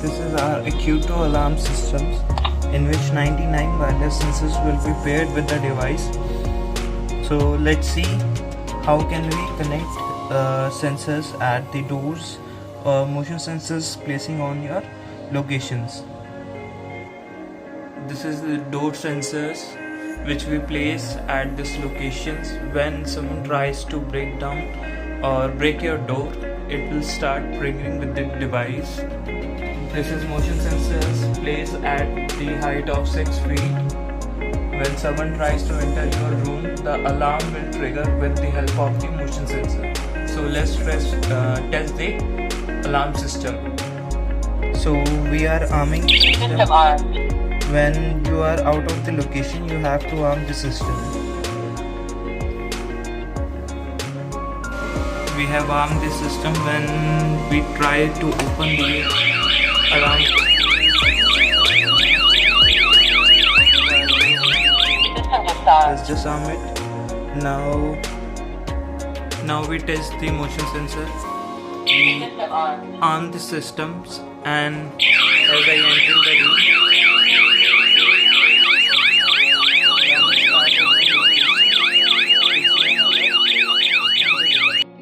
This is our Akyoto alarm systems, in which 99 wireless sensors will be paired with the device. So let's see how can we connect sensors at the doors or motion sensors placing on your locations. This is the door sensors which we place at these locations. When someone tries to break down or break your door, it will start triggering with the device. This is motion sensors placed at the height of 6 feet. When someone tries to enter your room, the alarm will trigger with the help of the motion sensor. So let's test the alarm system. So we are arming the system. When you are out of the location, you have to arm the system. We have armed the system when we try to open the alarm. Let's just arm it. Now we test the motion sensor. We arm the systems, and as I enter the room,